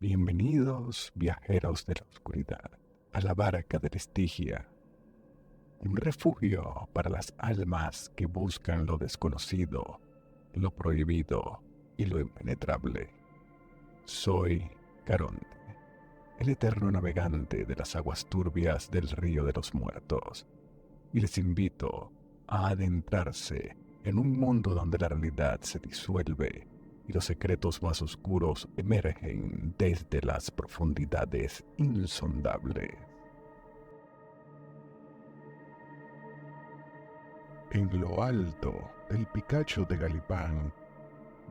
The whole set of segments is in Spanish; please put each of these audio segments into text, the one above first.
Bienvenidos, viajeros de la oscuridad, a la barca del Estigia, un refugio para las almas que buscan lo desconocido, lo prohibido y lo impenetrable. Soy Caronte, el eterno navegante de las aguas turbias del río de los muertos, y les invito a adentrarse en un mundo donde la realidad se disuelve y los secretos más oscuros emergen desde las profundidades insondables. En lo alto del Picacho de Galipán,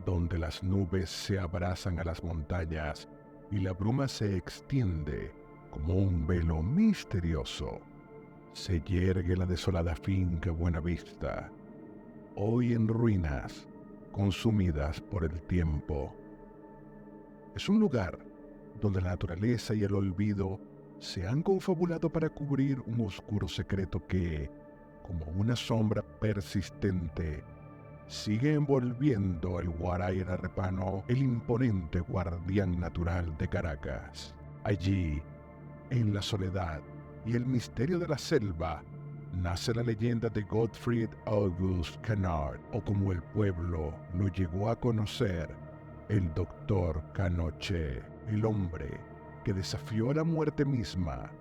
donde las nubes se abrazan a las montañas y la bruma se extiende como un velo misterioso, se yergue la desolada finca Buenavista, hoy en ruinas, consumidas por el tiempo. Es un lugar donde la naturaleza y el olvido se han confabulado para cubrir un oscuro secreto que, como una sombra persistente, sigue envolviendo el Guaraíra Repano, el imponente guardián natural de Caracas. Allí, en la soledad y el misterio de la selva, nace la leyenda de Gottfried August Canard, o como el pueblo lo llegó a conocer, el Doctor Canoche, el hombre que desafió a la muerte misma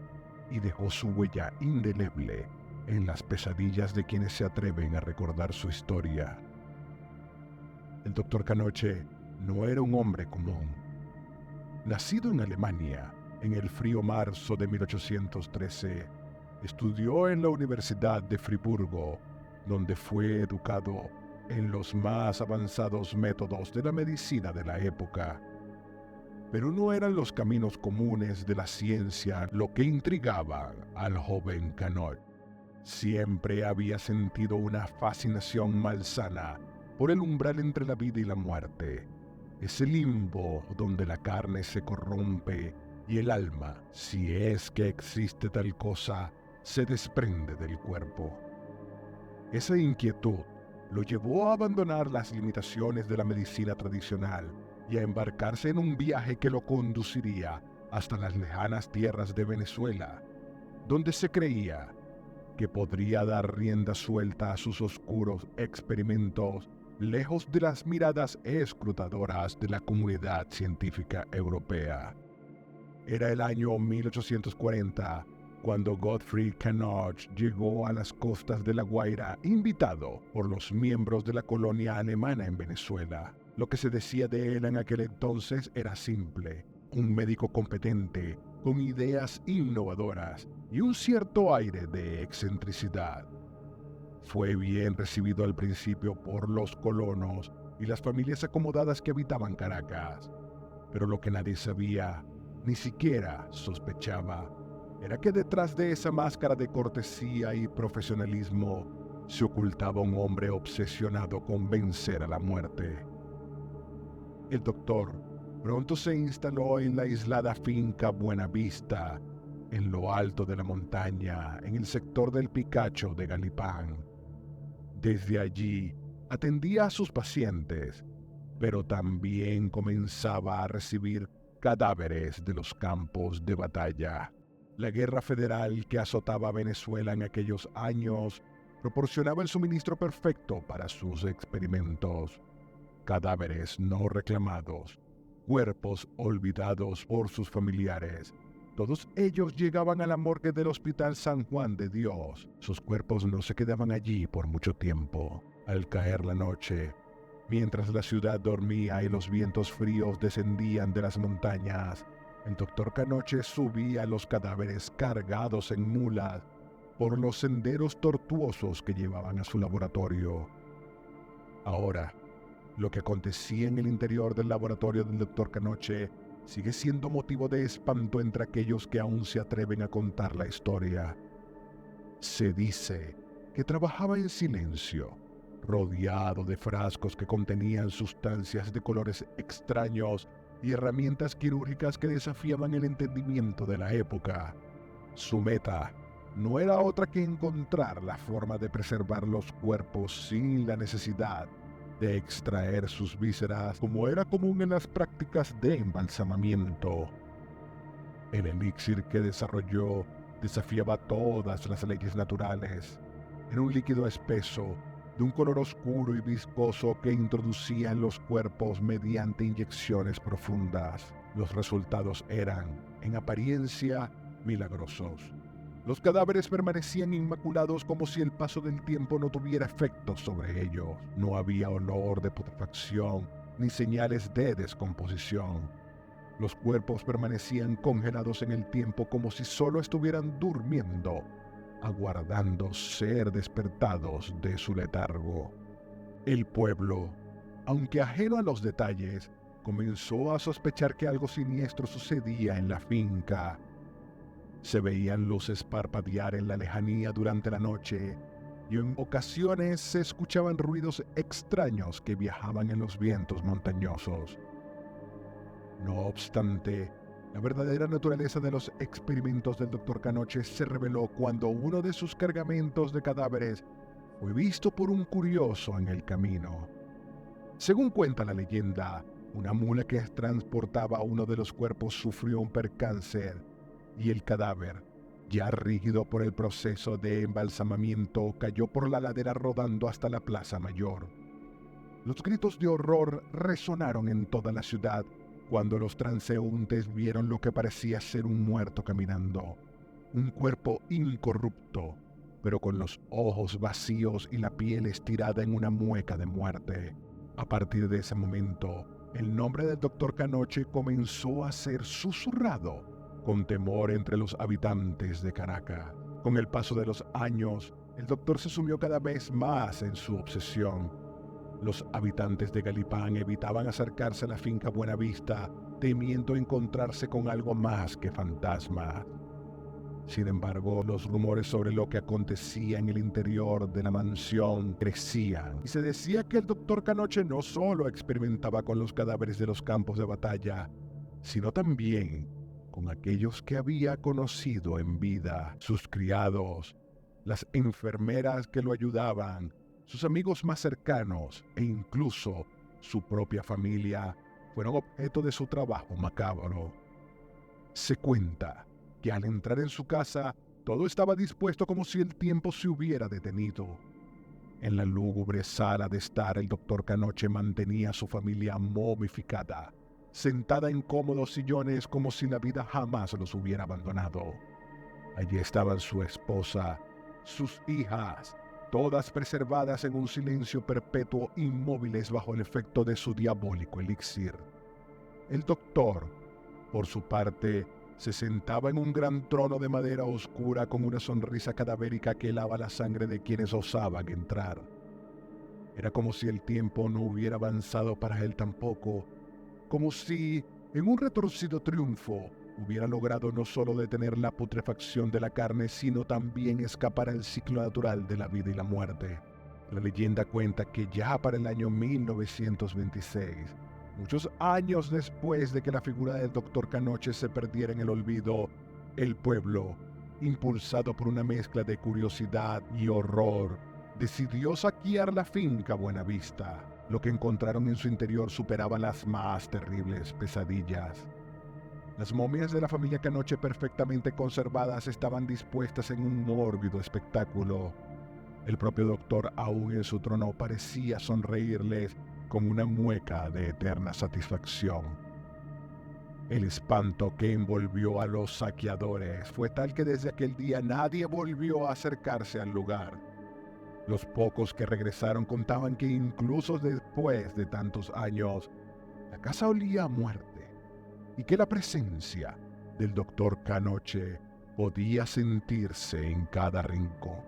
y dejó su huella indeleble en las pesadillas de quienes se atreven a recordar su historia. El Doctor Canoche no era un hombre común. Nacido en Alemania en el frío marzo de 1813, estudió en la Universidad de Friburgo, donde fue educado en los más avanzados métodos de la medicina de la época. Pero no eran los caminos comunes de la ciencia lo que intrigaba al joven Canot. Siempre había sentido una fascinación malsana por el umbral entre la vida y la muerte, ese limbo donde la carne se corrompe y el alma, si es que existe tal cosa, se desprende del cuerpo. Esa inquietud lo llevó a abandonar las limitaciones de la medicina tradicional y a embarcarse en un viaje que lo conduciría hasta las lejanas tierras de Venezuela, donde se creía que podría dar rienda suelta a sus oscuros experimentos lejos de las miradas escrutadoras de la comunidad científica europea. Era el año 1840 cuando Gottfried Canard llegó a las costas de La Guaira invitado por los miembros de la colonia alemana en Venezuela. Lo que se decía de él en aquel entonces era simple: un médico competente, con ideas innovadoras y un cierto aire de excentricidad. Fue bien recibido al principio por los colonos y las familias acomodadas que habitaban Caracas, pero lo que nadie sabía, ni siquiera sospechaba, era que detrás de esa máscara de cortesía y profesionalismo se ocultaba un hombre obsesionado con vencer a la muerte. El doctor pronto se instaló en la aislada finca Buenavista, en lo alto de la montaña, en el sector del Picacho de Galipán. Desde allí atendía a sus pacientes, pero también comenzaba a recibir cadáveres de los campos de batalla. La guerra federal que azotaba a Venezuela en aquellos años proporcionaba el suministro perfecto para sus experimentos. Cadáveres no reclamados, cuerpos olvidados por sus familiares. Todos ellos llegaban a la morgue del Hospital San Juan de Dios. Sus cuerpos no se quedaban allí por mucho tiempo. Al caer la noche, mientras la ciudad dormía y los vientos fríos descendían de las montañas, el doctor Canoche subía los cadáveres cargados en mulas por los senderos tortuosos que llevaban a su laboratorio. Ahora, lo que acontecía en el interior del laboratorio del doctor Canoche sigue siendo motivo de espanto entre aquellos que aún se atreven a contar la historia. Se dice que trabajaba en silencio, rodeado de frascos que contenían sustancias de colores extraños y herramientas quirúrgicas que desafiaban el entendimiento de la época. Su meta no era otra que encontrar la forma de preservar los cuerpos sin la necesidad de extraer sus vísceras como era común en las prácticas de embalsamamiento. El elixir que desarrolló desafiaba todas las leyes naturales. Era un líquido espeso, de un color oscuro y viscoso que introducía en los cuerpos mediante inyecciones profundas. Los resultados eran, en apariencia, milagrosos. Los cadáveres permanecían inmaculados como si el paso del tiempo no tuviera efecto sobre ellos. No había olor de putrefacción ni señales de descomposición. Los cuerpos permanecían congelados en el tiempo como si solo estuvieran durmiendo, aguardando ser despertados de su letargo. El pueblo, aunque ajeno a los detalles, comenzó a sospechar que algo siniestro sucedía en la finca. Se veían luces parpadear en la lejanía durante la noche y en ocasiones se escuchaban ruidos extraños que viajaban en los vientos montañosos. No obstante, la verdadera naturaleza de los experimentos del Dr. Canoche se reveló cuando uno de sus cargamentos de cadáveres fue visto por un curioso en el camino. Según cuenta la leyenda, una mula que transportaba uno de los cuerpos sufrió un percance y el cadáver, ya rígido por el proceso de embalsamamiento, cayó por la ladera rodando hasta la plaza mayor. Los gritos de horror resonaron en toda la ciudad cuando los transeúntes vieron lo que parecía ser un muerto caminando, un cuerpo incorrupto, pero con los ojos vacíos y la piel estirada en una mueca de muerte. A partir de ese momento, el nombre del Dr. Canoche comenzó a ser susurrado con temor entre los habitantes de Caracas. Con el paso de los años, el doctor se sumió cada vez más en su obsesión. Los habitantes de Galipán evitaban acercarse a la finca Buenavista, temiendo encontrarse con algo más que fantasmas. Sin embargo, los rumores sobre lo que acontecía en el interior de la mansión crecían, y se decía que el Dr. Canoche no solo experimentaba con los cadáveres de los campos de batalla, sino también con aquellos que había conocido en vida, sus criados, las enfermeras que lo ayudaban, sus amigos más cercanos e incluso su propia familia fueron objeto de su trabajo macabro. Se cuenta que al entrar en su casa todo estaba dispuesto como si el tiempo se hubiera detenido. En la lúgubre sala de estar el Dr. Canoche mantenía a su familia momificada, sentada en cómodos sillones como si la vida jamás los hubiera abandonado. Allí estaban su esposa, sus hijas, todas preservadas en un silencio perpetuo, inmóviles bajo el efecto de su diabólico elixir. El doctor, por su parte, se sentaba en un gran trono de madera oscura con una sonrisa cadavérica que helaba la sangre de quienes osaban entrar. Era como si el tiempo no hubiera avanzado para él tampoco, como si, en un retorcido triunfo, hubiera logrado no solo detener la putrefacción de la carne, sino también escapar al ciclo natural de la vida y la muerte. La leyenda cuenta que ya para el año 1926, muchos años después de que la figura del Dr. Canoche se perdiera en el olvido, el pueblo, impulsado por una mezcla de curiosidad y horror, decidió saquear la finca Buenavista. Lo que encontraron en su interior superaba las más terribles pesadillas. Las momias de la familia Canoche, perfectamente conservadas, estaban dispuestas en un mórbido espectáculo. El propio doctor, aún en su trono, parecía sonreírles con una mueca de eterna satisfacción. El espanto que envolvió a los saqueadores fue tal que desde aquel día nadie volvió a acercarse al lugar. Los pocos que regresaron contaban que incluso después de tantos años, la casa olía a muerte y que la presencia del Dr. Canoche podía sentirse en cada rincón.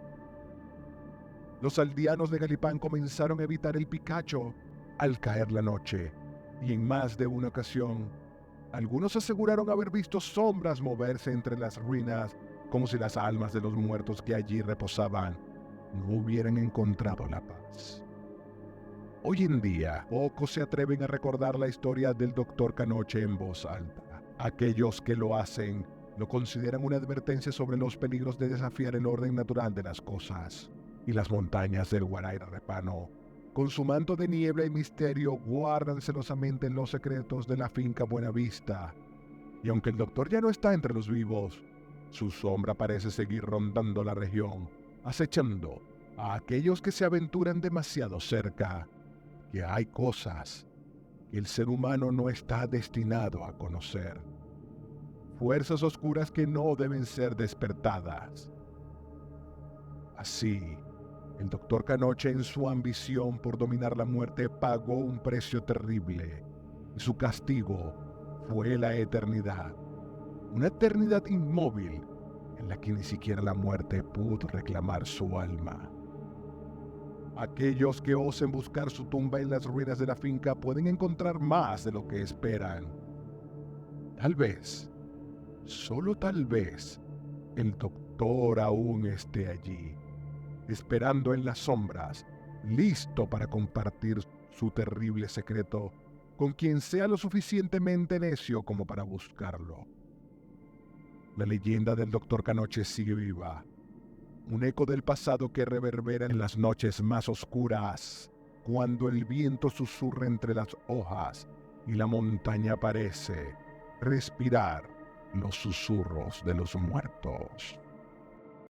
Los aldeanos de Galipán comenzaron a evitar el Picacho al caer la noche, y en más de una ocasión, algunos aseguraron haber visto sombras moverse entre las ruinas, como si las almas de los muertos que allí reposaban no hubieran encontrado la paz. Hoy en día, pocos se atreven a recordar la historia del Dr. Canoche en voz alta. Aquellos que lo hacen lo consideran una advertencia sobre los peligros de desafiar el orden natural de las cosas. Y las montañas del Guarairarepano con su manto de niebla y misterio, guardan celosamente los secretos de la finca Buenavista. Y aunque el doctor ya no está entre los vivos, su sombra parece seguir rondando la región, acechando a aquellos que se aventuran demasiado cerca, que hay cosas que el ser humano no está destinado a conocer. Fuerzas oscuras que no deben ser despertadas. Así, el doctor Canoche, en su ambición por dominar la muerte, pagó un precio terrible, y su castigo fue la eternidad. Una eternidad inmóvil en la que ni siquiera la muerte pudo reclamar su alma. Aquellos que osen buscar su tumba en las ruinas de la finca pueden encontrar más de lo que esperan. Tal vez, solo tal vez, el doctor aún esté allí, esperando en las sombras, listo para compartir su terrible secreto con quien sea lo suficientemente necio como para buscarlo. La leyenda del doctor Canoche sigue viva, un eco del pasado que reverbera en las noches más oscuras, cuando el viento susurra entre las hojas y la montaña parece respirar los susurros de los muertos.